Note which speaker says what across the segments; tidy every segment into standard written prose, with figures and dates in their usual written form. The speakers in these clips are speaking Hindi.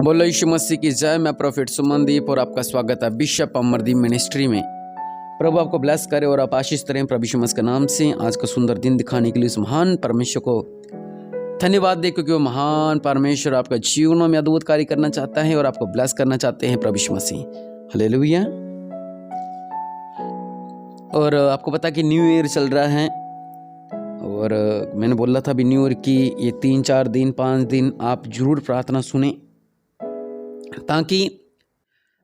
Speaker 1: बोलो यीशु मसीह की जय। मैं प्रोफेट सुमनदीप और आपका स्वागत है बिशप अमरदीप मिनिस्ट्री में। प्रभु आपको ब्लेस करे और आप आशीष करें प्रभु यीशु मसीह के नाम से। आज का सुंदर दिन दिखाने के लिए उस महान परमेश्वर को धन्यवाद दे, क्योंकि वो महान परमेश्वर आपका जीवनों में अद्भुत कार्य करना चाहता है और आपको ब्लेस करना चाहते हैं प्रभु यीशु मसीह। हालेलुया। और आपको पता कि न्यू ईयर चल रहा है और मैंने बोला था अभी न्यू ईयर की ये 3-4 दिन 5 दिन आप जरूर प्रार्थना सुने, ताकि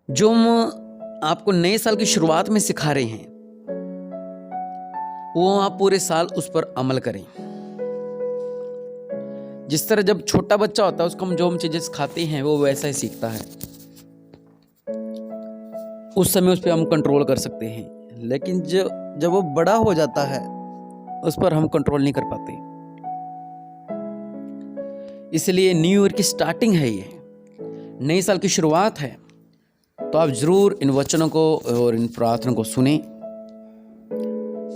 Speaker 1: जो हम आपको नए साल की शुरुआत में सिखा रहे हैं वो आप पूरे साल उस पर अमल करें। जिस तरह जब छोटा बच्चा होता है उसको हम जो हम चीजें सिखाते हैं वो वैसा ही सीखता है, उस समय उस पर हम कंट्रोल कर सकते हैं। लेकिन जब वो बड़ा हो जाता है उस पर हम कंट्रोल नहीं कर पाते। इसलिए न्यू ईयर की स्टार्टिंग है, ये नई साल की शुरुआत है, तो आप जरूर इन वचनों को और इन प्रार्थना को सुने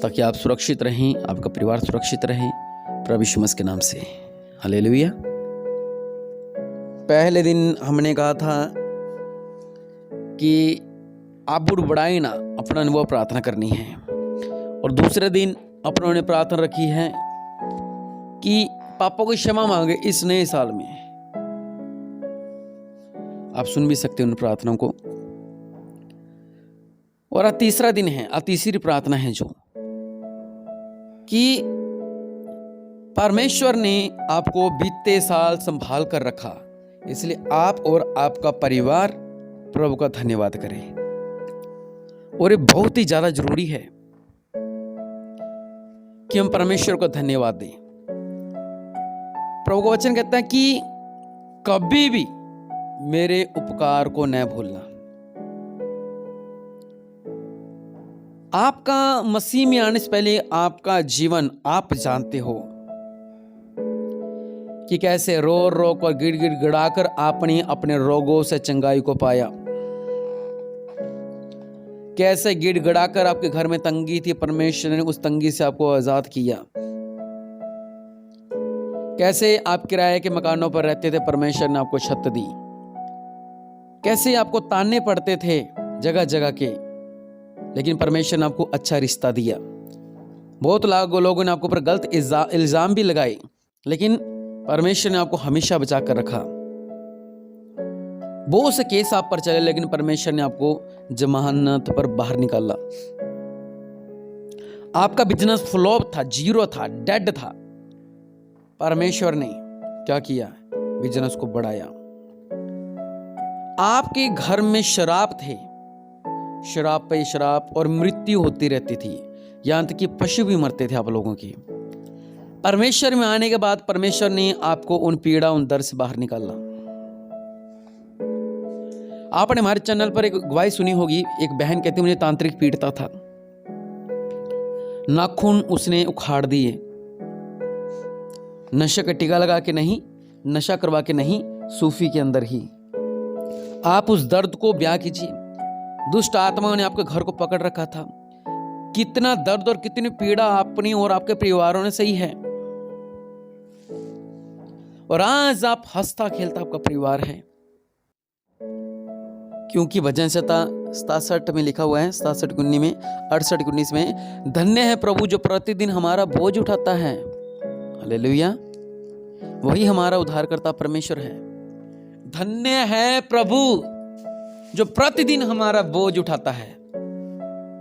Speaker 1: ताकि आप सुरक्षित रहें, आपका परिवार सुरक्षित रहे प्रभु यीशु मसीह के नाम से। हालेलुया। पहले दिन हमने कहा था कि आप बुढ़ बढ़ाई ना अपना अनुभव प्रार्थना करनी है, और दूसरे दिन अपनों ने प्रार्थना रखी है कि पापों की क्षमा मांगे इस नए साल में। आप सुन भी सकते हैं उन प्रार्थनाओं को। और आज तीसरा दिन है, आज तीसरी प्रार्थना है जो कि परमेश्वर ने आपको बीते साल संभाल कर रखा, इसलिए आप और आपका परिवार प्रभु का धन्यवाद करें। और ये बहुत ही ज्यादा जरूरी है कि हम परमेश्वर को धन्यवाद दें। प्रभु का वचन कहता है कि कभी भी मेरे उपकार को न भूलना। आपका मसीह में आने से पहले आपका जीवन आप जानते हो कि कैसे रो रो कर गिड़ गिड़ गिड़ाकर आपने अपने रोगों से चंगाई को पाया, कैसे गिड़ गिड़ाकर आपके घर में तंगी थी, परमेश्वर ने उस तंगी से आपको आजाद किया, कैसे आप किराए के मकानों पर रहते थे, परमेश्वर ने आपको छत दी, कैसे आपको ताने पड़ते थे जगह जगह के, लेकिन परमेश्वर ने आपको अच्छा रिश्ता दिया। बहुत लोगों ने आपको ऊपर गलत इल्जाम भी लगाए, लेकिन परमेश्वर ने आपको हमेशा बचा कर रखा। बहुत से केस आप पर चले, लेकिन परमेश्वर ने आपको जमानत पर बाहर निकाला। आपका बिजनेस फ्लॉप था, जीरो था, डेड था, परमेश्वर ने क्या किया? बिजनेस को बढ़ाया। आपके घर में शराब थे, शराब पे शराब, और मृत्यु होती रहती थी, यहां तक कि पशु भी मरते थे आप लोगों की। परमेश्वर में आने के बाद परमेश्वर ने आपको उन पीड़ा उन दर्द से बाहर निकाला। आपने हमारे चैनल पर एक गवाही सुनी होगी, एक बहन कहती मुझे तांत्रिक पीड़ता था, नाखून उसने उखाड़ दिए, नशे का टीका लगा के नहीं, नशा करवा के नहीं, सूफी के अंदर ही। आप उस दर्द को ब्याह कीजिए। दुष्ट आत्माओं ने आपके घर को पकड़ रखा था। कितना दर्द और कितनी पीड़ा अपनी और आपके परिवारों ने सही है, और आज आप हंसता खेलता आपका परिवार है, क्योंकि भजन 67 में लिखा हुआ है, 67-19 में, 68-19 में, धन्य है प्रभु जो प्रतिदिन हमारा बोझ उठाता है। हालेलुया। वही हमारा उद्धारकर्ता परमेश्वर है। धन्य है प्रभु जो प्रतिदिन हमारा बोझ उठाता है।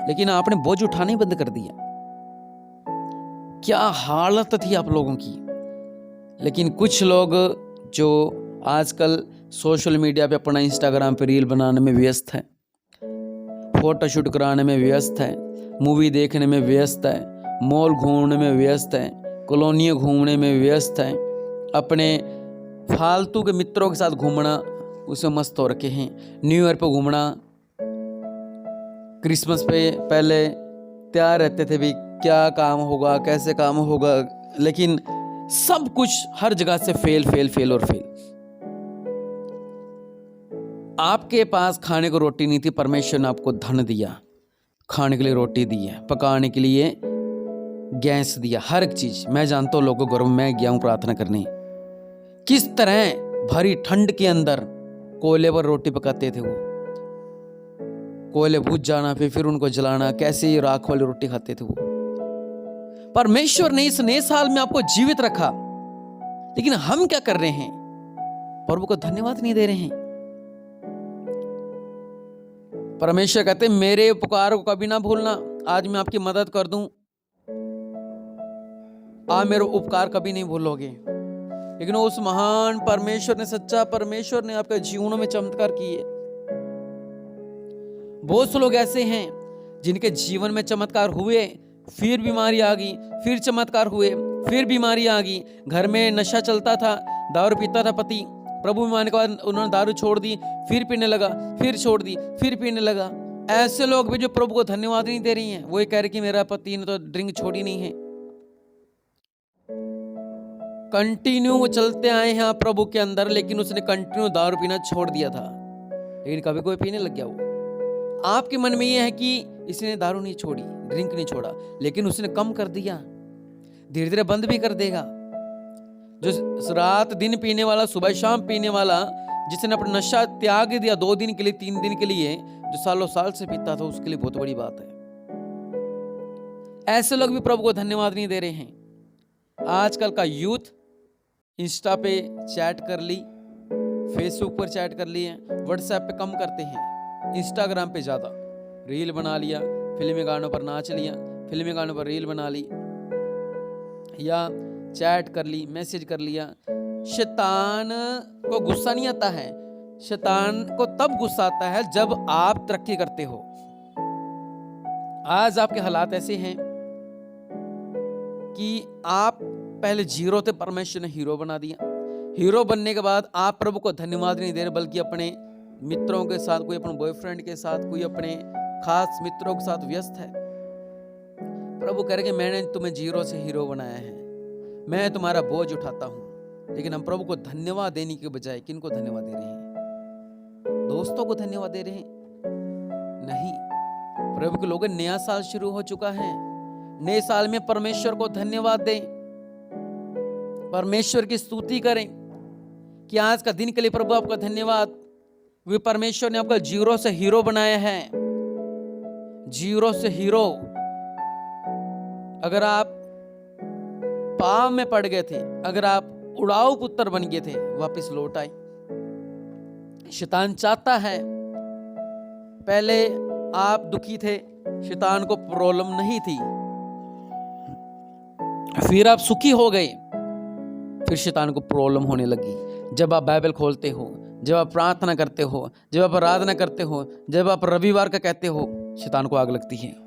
Speaker 1: लेकिन आपने बोझ उठाना ही बंद कर दिया। क्या हालत थी आप लोगों की। लेकिन कुछ लोग जो आजकल सोशल मीडिया पे अपना इंस्टाग्राम पे रील बनाने में व्यस्त है, फोटोशूट कराने में व्यस्त है, मूवी देखने में व्यस्त है, मॉल घूमने में व्यस्त है, कॉलोनियाँ घूमने में व्यस्त है, अपने फालतू के मित्रों के साथ घूमना उसमें मस्त हो रखे हैं, न्यू ईयर पे घूमना, क्रिसमस पे पहले तैयार रहते थे भी क्या काम होगा, कैसे काम होगा, लेकिन सब कुछ हर जगह से फेल फेल फेल और फेल। आपके पास खाने को रोटी नहीं थी, परमेश्वर ने आपको धन दिया, खाने के लिए रोटी दी है, पकाने के लिए गैस दिया, हर एक चीज। मैं जानता हूँ लोगों को, मैं गया हूं प्रार्थना करने, किस तरह भरी ठंड के अंदर कोयले पर रोटी पकाते थे वो, कोयले बुझ जाना, फिर उनको जलाना, कैसे राख वाली रोटी खाते थे वो। परमेश्वर ने इस नए साल में आपको जीवित रखा, लेकिन हम क्या कर रहे हैं? प्रभु को धन्यवाद नहीं दे रहे हैं। परमेश्वर कहते हैं मेरे उपकार को कभी ना भूलना, आज मैं आपकी मदद कर दूं, आप मेरे उपकार कभी नहीं भूलोगे। लेकिन उस महान परमेश्वर ने, सच्चा परमेश्वर ने आपके जीवनों में चमत्कार किए। बहुत से लोग ऐसे हैं जिनके जीवन में चमत्कार हुए, फिर बीमारी आ गई, फिर चमत्कार हुए, फिर बीमारी आ गई। घर में नशा चलता था, दारू पीता था पति, प्रभु में मानने के बाद उन्होंने दारू छोड़ दी, फिर पीने लगा, फिर छोड़ दी, फिर पीने लगा। ऐसे लोग भी जो प्रभु को धन्यवाद नहीं दे रही हैं, वो ये कह रहे कि मेरा पति ने तो ड्रिंक छोड़ी नहीं है। कंटिन्यू चलते आए हैं आप प्रभु के अंदर, लेकिन उसने कंटिन्यू दारू पीना छोड़ दिया था, लेकिन कभी कोई पीने लग गया। वो आपके मन में ये है कि इसने दारू नहीं छोड़ी, ड्रिंक नहीं छोड़ा, लेकिन उसने कम कर दिया, धीरे धीरे बंद भी कर देगा। जो रात दिन पीने वाला, सुबह शाम पीने वाला, जिसने अपना नशा त्याग दिया 2 दिन के लिए, 3 दिन के लिए, जो सालों साल से पीता था, उसके लिए बहुत बड़ी बात है। ऐसे लोग भी प्रभु को धन्यवाद नहीं दे रहे हैं। आजकल का यूथ इंस्टा पे चैट कर ली, फेसबुक पर चैट कर ली है, व्हाट्सएप पे कम करते हैं, इंस्टाग्राम पे ज़्यादा, रील बना लिया, फिल्मी गानों पर नाच लिया, फिल्मी गानों पर रील बना ली, या चैट कर ली, मैसेज कर लिया। शैतान को गुस्सा नहीं आता है, शैतान को तब गुस्सा आता है जब आप तरक्की करते हो। आज आपके हालात ऐसे हैं कि आप पहले जीरो थे, परमेश्वर ने हीरो बना दिया। हीरो बनने के बाद आप प्रभु को धन्यवाद नहीं दे रहे, बल्कि अपने मित्रों के साथ, कोई अपने बॉयफ्रेंड के साथ, कोई अपने खास मित्रों के साथ व्यस्त है। प्रभु कह रहे कि मैंने तुम्हें जीरो से हीरो बनाया है, मैं तुम्हारा बोझ उठाता हूं। लेकिन हम प्रभु को धन्यवाद देने के बजाय किनको धन्यवाद दे रहे हैं? दोस्तों को धन्यवाद दे रहे हैं? नहीं। प्रभु के लोग, नया साल शुरू हो चुका है, नए साल में परमेश्वर को धन्यवाद दें, परमेश्वर की स्तुति करें कि आज का दिन के लिए प्रभु आपका धन्यवाद। वे परमेश्वर ने आपका जीरो से हीरो बनाया है, जीरो से हीरो। अगर आप पाप में पड़ गए थे, अगर आप उड़ाऊ पुत्र बन गए थे, वापस लौट आए। शैतान चाहता है, पहले आप दुखी थे, शैतान को प्रॉब्लम नहीं थी, फिर आप सुखी हो गए, फिर शैतान को प्रॉब्लम होने लगी। जब आप बाइबल खोलते हो, जब आप प्रार्थना करते हो, जब आप आराधना करते हो, जब आप रविवार का कहते हो, शैतान को आग लगती है।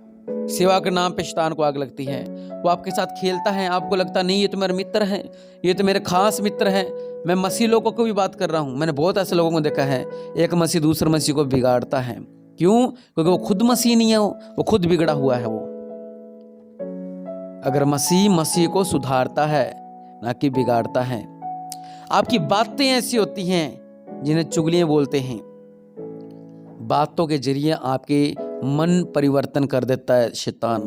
Speaker 1: सेवा के नाम पे शैतान को आग लगती है। वो आपके साथ खेलता है, आपको लगता नहीं ये तो मेरा मित्र है, ये तो मेरे खास मित्र है। मैं मसीह लोगों को भी बात कर रहा हूँ, मैंने बहुत ऐसे लोगों को देखा है, एक मसीह दूसरे मसीह को बिगाड़ता है। क्यों? क्योंकि वो खुद मसीह नहीं है, वो खुद बिगड़ा हुआ है। वो अगर मसीह को सुधारता है, ना कि बिगाड़ता है। आपकी बातें ऐसी होती हैं जिन्हें चुगलियां बोलते हैं। बातों के जरिए आपके मन परिवर्तन कर देता है शैतान,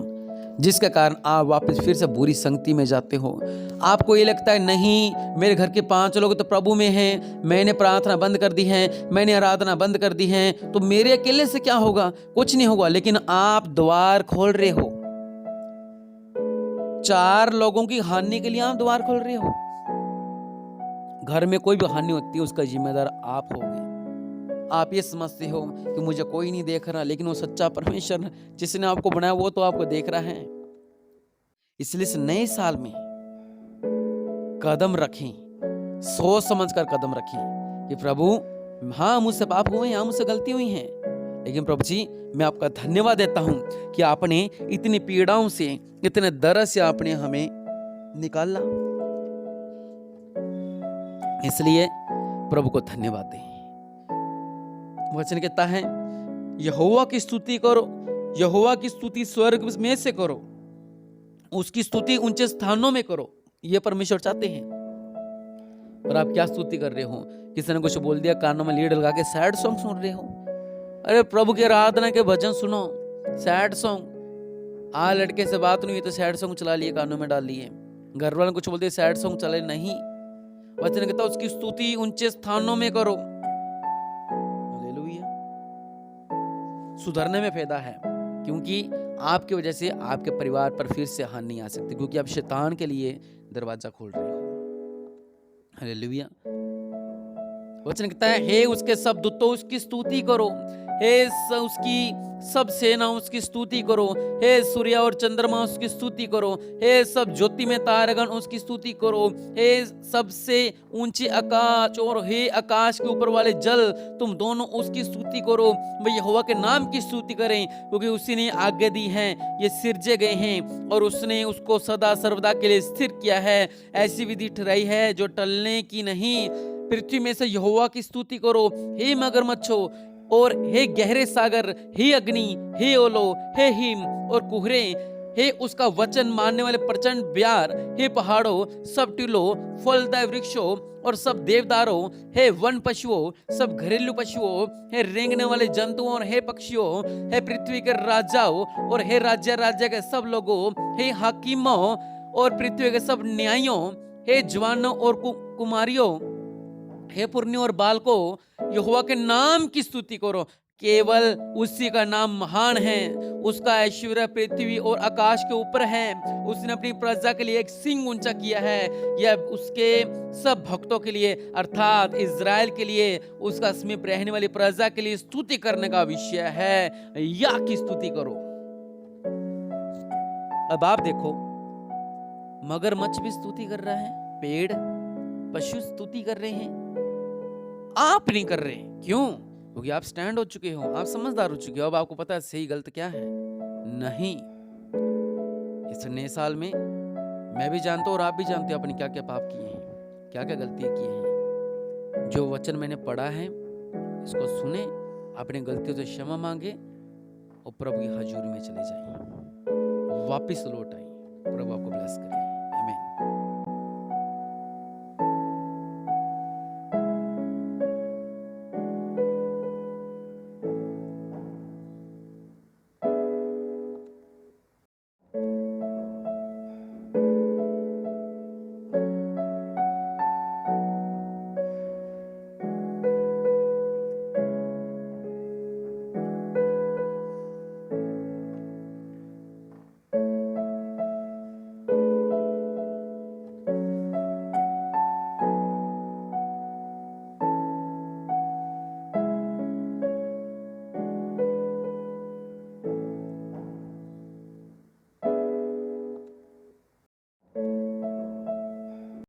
Speaker 1: जिसके कारण आप वापस फिर से बुरी संगति में जाते हो। आपको ये लगता है नहीं, मेरे घर के 5 लोग तो प्रभु में हैं, मैंने प्रार्थना बंद कर दी है, मैंने आराधना बंद कर दी है, तो मेरे अकेले से क्या होगा? कुछ नहीं होगा। लेकिन आप द्वार खोल रहे हो, 4 लोगों की हानि के लिए आप द्वार खोल रहे हो। घर में कोई भी हानि होती है, उसका जिम्मेदार आप होगे। आप ये समझते हो कि मुझे कोई नहीं देख रहा, लेकिन वो सच्चा परमेश्वर जिसने आपको बनाया वो तो आपको देख रहा है। इसलिए इस नए साल में कदम रखें, सोच समझ कर कदम रखें कि प्रभु, हाँ मुझसे पाप हुए हैं, हाँ मुझसे गलती हुई हैं, लेकिन प्रभु जी मैं आपका धन्यवाद देता हूं कि आपने इतनी पीड़ाओं से, इतने दर्द से आपने हमें निकाला। इसलिए प्रभु को धन्यवाद दें। वचन कहता है यहोवा की स्तुति करो, यहोवा की स्तुति स्वर्ग में से करो, उसकी स्तुति ऊंचे स्थानों में करो। ये परमेश्वर चाहते हैं। और आप क्या स्तुति कर रहे हो? किसी ने कुछ बोल दिया, कानों में लीड लगा के सैड सॉन्ग सुन रहे हो। अरे प्रभु के आराधना के भजन सुनो, सैड सॉन्ग। लड़के से बात नहीं हुई तो सैड सॉन्ग चला लिए, कानों में डाल लिए। घर वाले कुछ बोलते सैड सॉन्ग चले नहीं। वचन कहता उसकी स्तुति ऊंचे स्थानों में करो। सुधरने में फायदा है, क्योंकि आपकी वजह से आपके परिवार पर फिर से हानि नहीं आ सकती, क्योंकि आप शैतान के लिए दरवाजा खोल रहे हो। हालेलुया। वचन कहता है, हे उसके सब दूतों उसकी स्तुति करो, हे उसकी सब सेना उसकी स्तुति करो, हे सूर्य और चंद्रमा उसकी स्तुति करो, हे सब ज्योति में तारगण उसकी स्तुति करो, हे सबसे ऊंचे आकाश और हे आकाश के ऊपर वाले जल, तुम दोनों उसकी स्तुति करो। वे यहोवा के नाम की स्तुति करें, क्योंकि उसी ने आज्ञा दी है, ये सिरजे गए हैं और उसने उसको सदा सर्वदा के लिए स्थिर किया है। ऐसी विधि ठहराई है जो टलने की नहीं। पृथ्वी में से यहोवा की स्तुति करो, हे मगरमच्छो और हे गहरे सागर, हे अग्नि, हे ओलो, हे हिम और कुहरे, हे उसका वचन मानने वाले प्रचंड ब्यार, हे पहाड़ों, सब टीलों, फलदायक वृक्षों और सब देवदारों, हे वन पशुओं, सब घरेलू पशुओं, हे रेंगने वाले जंतुओं और हे पक्षियों, हे पृथ्वी के राजाओं और हे राज्य के सब लोगों, हे हाकिमों और पृथ्वी के सब न्यायियों, हे जवानों और कुमारियों, हे पुरनियों और बालकों, यहोवा के नाम की स्तुति करो। केवल उसी का नाम महान है, उसका ऐश्वर्य पृथ्वी और आकाश के ऊपर है। उसने अपनी प्रजा के लिए एक सिंह ऊंचा किया है, यह उसके सब भक्तों के लिए अर्थात इज़राइल के लिए, उसका समीप रहने वाली प्रजा के लिए स्तुति करने का विषय है। या की स्तुति करो। अब आप देखो, मगरमच्छ भी स्तुति कर रहा है, पेड़ पशु स्तुति कर रहे हैं, आप नहीं कर रहे। क्यों? क्योंकि आप स्टैंड हो चुके हो, आप समझदार हो चुके हो, अब आपको पता है सही गलत क्या है। नहीं, इस नए साल में मैं भी जानता हूं और आप भी जानते हो अपने क्या क्या पाप किए हैं, क्या क्या गलतियां की हैं। जो वचन मैंने पढ़ा है इसको सुने, अपनी गलतियों से क्षमा मांगे और प्रभु की हजूरी में चले जाइए, वापिस लौट आइए। प्रभु आपको ब्लेस करे।